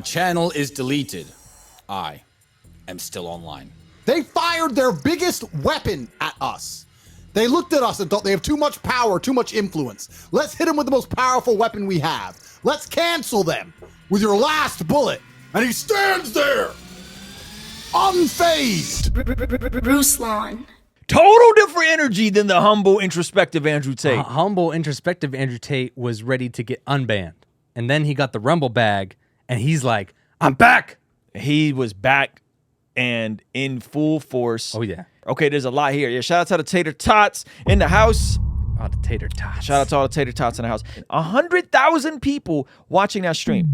channel is deleted. I am still online. They fired their biggest weapon at us. They looked at us and thought they have too much power, too much influence. Let's hit them with the most powerful weapon we have. Let's cancel them with your last bullet. And he stands there, unfazed. Ruslan. Total different energy than the humble, introspective Andrew Tate. Humble, introspective Andrew Tate was ready to get unbanned. And then he got the Rumble bag, and he's like, I'm back. He was back and in full force. Oh, yeah. Okay, there's a lot here. Yeah, shout out to the Tater Tots in the house. Oh, the Tater Tots. Shout out to all the Tater Tots in the house. 100,000 people watching that stream.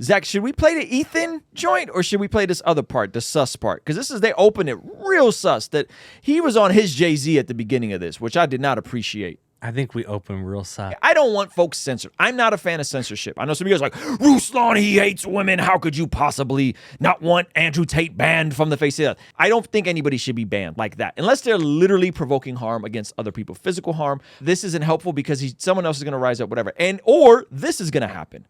Zach, should we play the Ethan joint or should we play this other part, the sus part? Because they opened it real sus that he was on his Jay-Z at the beginning of this, which I did not appreciate. I think we open real sus. I don't want folks censored. I'm not a fan of censorship. I know some of you guys are like, Ruslan, he hates women. How could you possibly not want Andrew Tate banned from the face of the earth? I don't think anybody should be banned like that unless they're literally provoking harm against other people, physical harm. This isn't helpful because someone else is going to rise up, whatever. Or this is going to happen.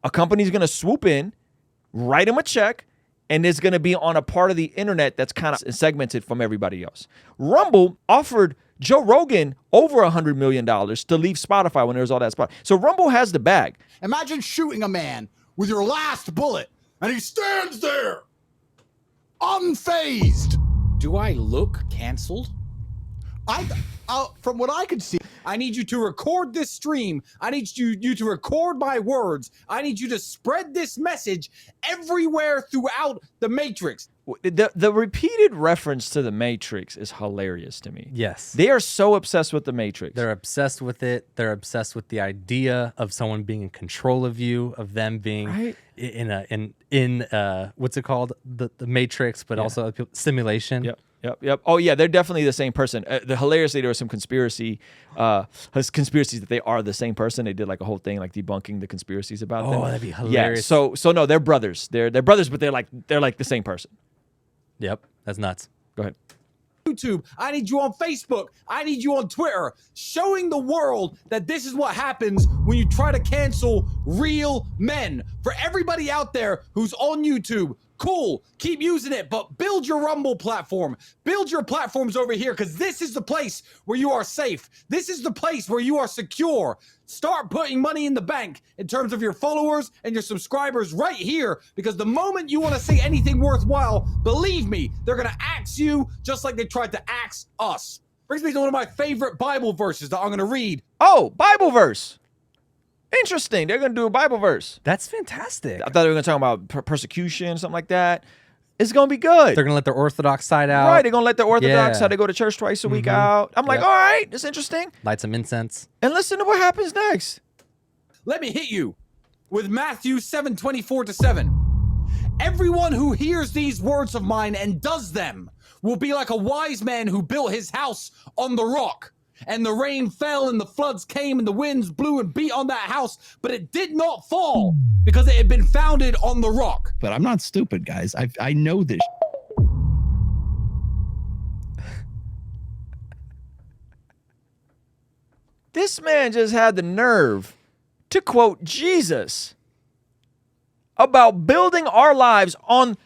A company's going to swoop in, write him a check, and it's going to be on a part of the internet that's kind of segmented from everybody else. Rumble offered Joe Rogan over $100 million to leave Spotify when there was all that spot. So Rumble has the bag. Imagine shooting a man with your last bullet, and he stands there, unfazed. Do I look canceled? From what I could see, I need you to record this stream. I need you to record my words. I need you to spread this message everywhere throughout the Matrix. The repeated reference to the Matrix is hilarious to me. Yes. They are so obsessed with the Matrix. They're obsessed with it. They're obsessed with the idea of someone being in control of you, of them being right? in what's it called? The Matrix, but also simulation. Yep. Oh, yeah, they're definitely the same person. Hilariously, there was some conspiracies that they are the same person. They did like a whole thing like debunking the conspiracies about them. Oh, that'd be hilarious. Yeah, so no, they're brothers. They're brothers, but they're like the same person. Yep, that's nuts. Go ahead. YouTube. I need you on Facebook. I need you on Twitter, showing the world that this is what happens when you try to cancel real men. For everybody out there who's on YouTube, cool, keep using it, but build your Rumble platform. Build your platforms over here, because this is the place where you are safe. This is the place where you are secure. Start putting money in the bank in terms of your followers and your subscribers right here, because the moment you want to say anything worthwhile, believe me, they're going to axe you just like they tried to axe us. Brings me to one of my favorite Bible verses that I'm going to read. Oh, Bible verse. Interesting. They're going to do a Bible verse. That's fantastic. I thought they were going to talk about persecution, something like that. It's going to be good. They're going to let their Orthodox side out. Right. They're going to let the Orthodox side. They go to church twice a week out. I'm like, all right, that's interesting. Light some incense. And listen to what happens next. Let me hit you with Matthew 7:24-7. Everyone who hears these words of mine and does them will be like a wise man who built his house on the rock. And the rain fell and the floods came and the winds blew and beat on that house, but it did not fall because it had been founded on the rock. But I'm not stupid, guys. I know this. This man just had the nerve to quote Jesus about building our lives on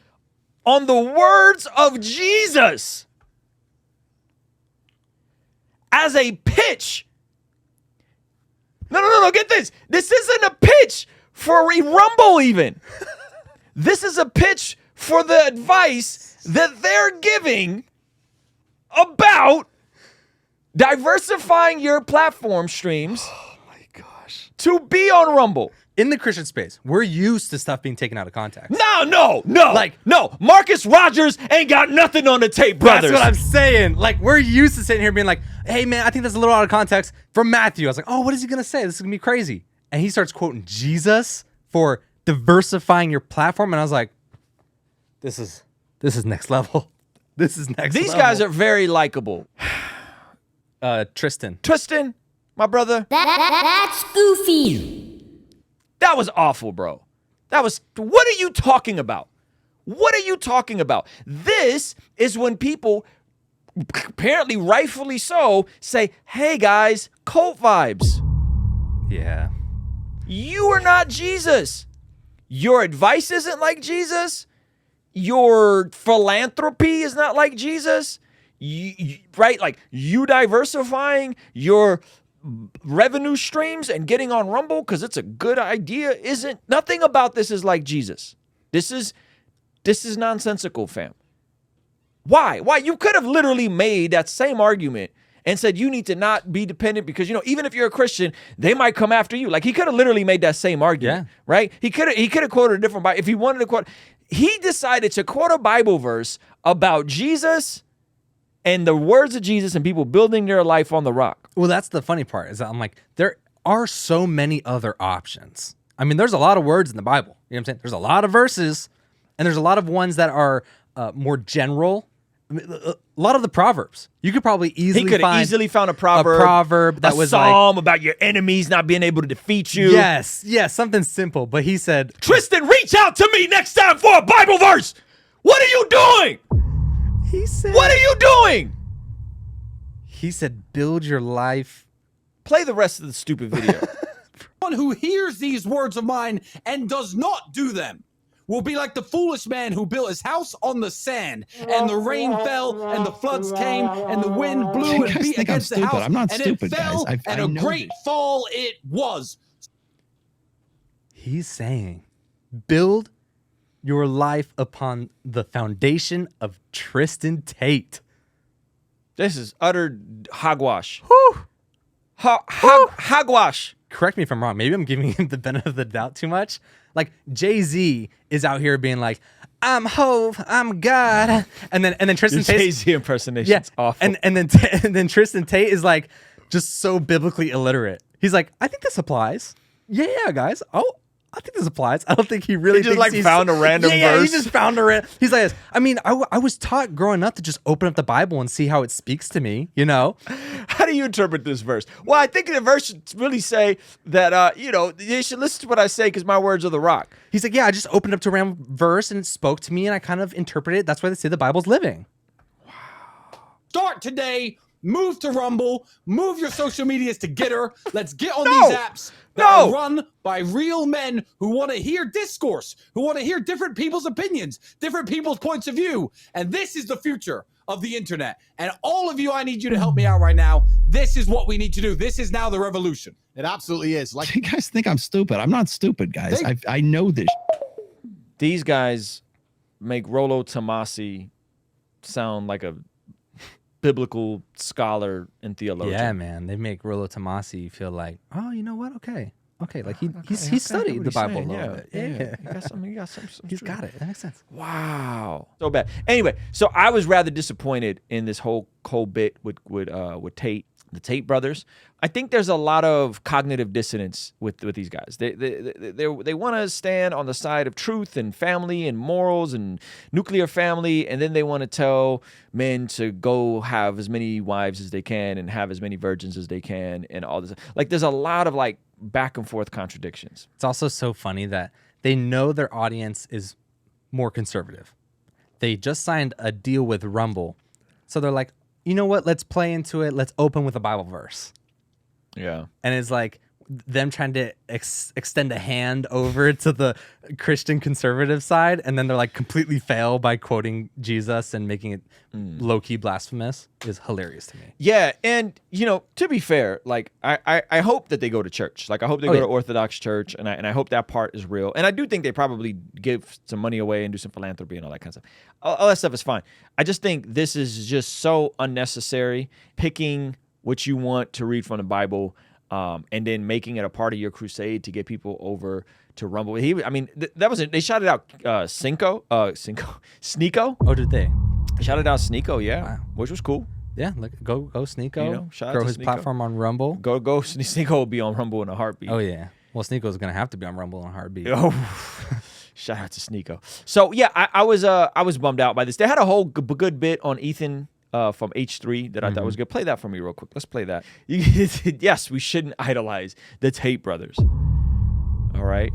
the words of Jesus as a pitch. No, get this. This isn't a pitch for a Rumble even. This is a pitch for the advice that they're giving about diversifying your platform streams. Oh my gosh. To be on Rumble. In the Christian space, we're used to stuff being taken out of context. No. No. Marcus Rogers ain't got nothing on the Tate brothers. That's what I'm saying. Like, we're used to sitting here being like, hey, man, I think that's a little out of context. From Matthew, I was like, oh, what is he going to say? This is going to be crazy. And he starts quoting Jesus for diversifying your platform. And I was like, this is next level. This is next level. These guys are very likable. Tristan, my brother. That's goofy. That was awful, bro. What are you talking about? What are you talking about? This is when people, apparently rightfully so, say, hey guys, cult vibes. Yeah. You are not Jesus. your advice isn't like Jesus, your philanthropy is not like Jesus, right? Like you diversifying your revenue streams and getting on Rumble because it's a good idea isn't, nothing about this is like Jesus. This is nonsensical, fam. Why? You could have literally made that same argument and said you need to not be dependent because, even if you're a Christian, they might come after you. Like he could have literally made that same argument, right? He could have quoted a different Bible if he wanted to quote. He decided to quote a Bible verse about Jesus and the words of Jesus and people building their life on the rock. Well, that's the funny part is that I'm like, there are so many other options. I mean, there's a lot of words in the Bible. You know what I'm saying? There's a lot of verses and there's a lot of ones that are more general. I mean, a lot of the Proverbs. You could probably easily He could have easily found a proverb that was psalm about your enemies not being able to defeat you. Yes, something simple. But he said, Tristan, reach out to me next time for a Bible verse. What are you doing? He said, What are you doing? He said, build your life. Play the rest of the stupid video. One who hears these words of mine and does not do them will be like the foolish man who built his house on the sand, and the rain fell, and the floods came, and the wind blew You and guys beat think I'm against the stupid. house, I'm not and stupid, it fell, guys. I and a know great this. fall it was. He's saying, build your life upon the foundation of Tristan Tate. This is utter hogwash. Hogwash. Correct me if I'm wrong. Maybe I'm giving him the benefit of the doubt too much. Like Jay-Z is out here being like, I'm Hove, I'm God, and then Tristan Tate. Jay-Z impersonation's awful. And then Tristan Tate is like just so biblically illiterate. He's like, I think this applies. Yeah, guys. Oh, I think this applies. I don't think he really just thinks like found a random Yeah, he verse. just found a random. He's like, I mean, I was taught growing up to just open up the Bible and see how it speaks to me. How do you interpret this verse? Well, I think the verse should really say that, you should listen to what I say because my words are the rock. He's like, yeah, I just opened up to a random verse and it spoke to me and I kind of interpreted it. That's why they say the Bible's living. Start today. Move to Rumble. Move your social medias to Getter. Let's get on these apps that are run by real men who want to hear discourse, who want to hear different people's opinions, different people's points of view. And this is the future of the internet. And all of you, I need you to help me out right now. This is what we need to do. This is now the revolution. It absolutely is. Like, You guys think I'm stupid. I'm not stupid, guys. I know this. These guys make Rollo Tomasi sound like a biblical scholar and theologian. Yeah, man. They make Rollo Tomasi feel like, oh, you know what? Okay. Like he studied the Bible a little bit. Yeah. You got some He's got it. That makes sense. Wow. So bad. Anyway, so I was rather disappointed in this whole bit with Tate, the Tate brothers. I think there's a lot of cognitive dissonance with these guys. They want to stand on the side of truth and family and morals and nuclear family, and then they want to tell men to go have as many wives as they can and have as many virgins as they can and all this. Like, there's a lot of like back and forth contradictions. It's also so funny that they know their audience is more conservative. They just signed a deal with Rumble. So they're like, you know what? Let's play into it. Let's open with a Bible verse. Yeah. And it's like them trying to extend a hand over to the Christian conservative side. And then they're like completely fail by quoting Jesus and making it low-key blasphemous is hilarious to me. Yeah, and to be fair, like I hope that they go to church. Like I hope they go to Orthodox church, and I hope that part is real. And I do think they probably give some money away and do some philanthropy and all that kind of stuff. All that stuff is fine. I just think this is just so unnecessary. Picking what you want to read from the Bible, and then making it a part of your crusade to get people over to Rumble. That was it. They shouted out Sneeko. Oh, did they? Shouted out Sneeko, yeah, Wow. which was cool. Yeah, look, go Sneeko. Shout out Grow to his Sneeko. platform on Rumble. Go Sneeko will be on Rumble in a heartbeat. Oh yeah. Well, Sneeko's gonna have to be on Rumble in a heartbeat. Oh, shout out to Sneeko. So yeah, I was bummed out by this. They had a whole good bit on Ethan from H3 that I thought was good. Play that for me real quick. Let's play that. Yes, we shouldn't idolize the Tate brothers. All right.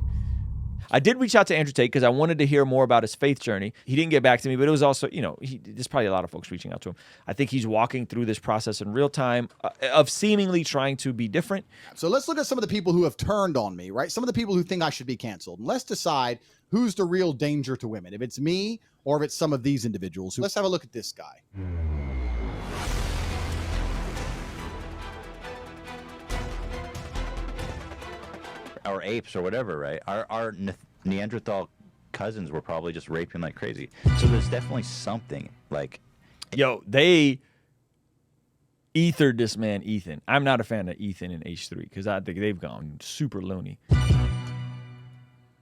I did reach out to Andrew Tate because I wanted to hear more about his faith journey. He didn't get back to me, but it was also, you know, there's probably a lot of folks reaching out to him. I think he's walking through this process in real time of seemingly trying to be different. So let's look at some of the people who have turned on me, right? Some of the people who think I should be canceled. And let's decide who's the real danger to women, if it's me or if it's some of these individuals. Let's have a look at this guy. Our apes or whatever, right? Our Neanderthal cousins were probably just raping like crazy. So there's definitely something like... Yo, they ethered this man, Ethan. I'm not a fan of Ethan in H3 because I think they've gone super loony.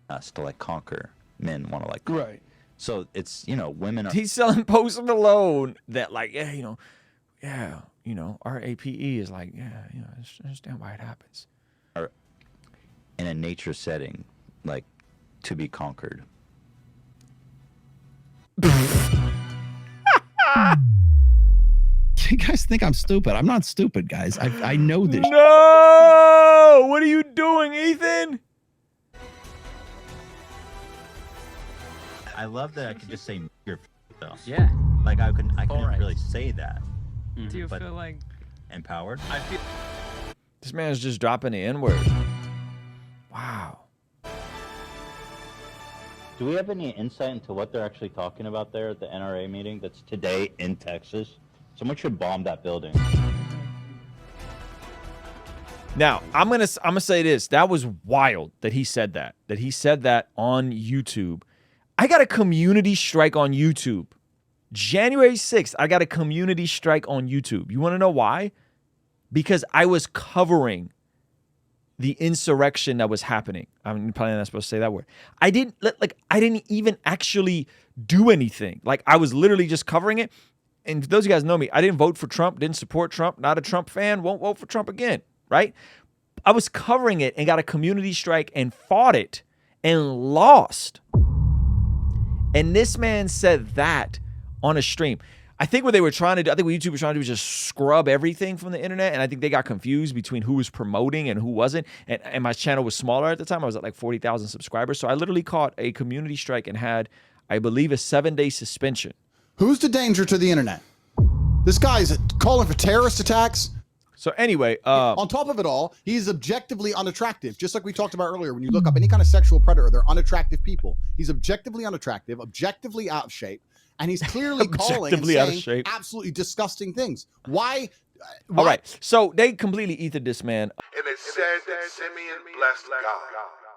Us to like conquer. Men want to like conquer. Right. So it's, you know, women are... He's selling Post Malone that like, yeah, our APE is like, I understand why it happens. in a nature setting, like, to be conquered. You guys think I'm stupid. I'm not stupid, guys. I know this. No! What are you doing, Ethan? I love that I can just say your though. Yeah. Like I couldn't Alright. really say that. Do you But- feel like Empowered? I feel This man's just dropping the N-word. Wow. Do we have any insight into what they're actually talking about there at the NRA meeting that's today in Texas? Someone should bomb that building. Now, I'm gonna say this. That was wild that he said that. That he said that on YouTube. I got a community strike on YouTube. January 6th, I got a community strike on YouTube. You want to know why? Because I was covering the insurrection that was happening. I'm probably not supposed to say that word. I didn't even actually do anything. Like, I was literally just covering it. And for those of you guys who know me, I didn't vote for Trump, didn't support Trump, not a Trump fan, won't vote for Trump again, right? I was covering it and got a community strike and fought it and lost. And this man said that on a stream. I think what they were trying to do, I think what YouTube was trying to do was just scrub everything from the internet. And I think they got confused between who was promoting and who wasn't. And my channel was smaller at the time. I was at like 40,000 subscribers. So I literally caught a community strike and had, I believe, a 7-day suspension. Who's the danger to the internet? This guy's calling for terrorist attacks. So anyway, On top of it all, he's objectively unattractive. Just like we talked about earlier, when you look up any kind of sexual predator, they're unattractive people. He's objectively unattractive, objectively out of shape, and he's clearly calling and Objectively out of saying shape. absolutely disgusting things. Why? all right. So they completely ethered this man. And it said that Simeon blessed God.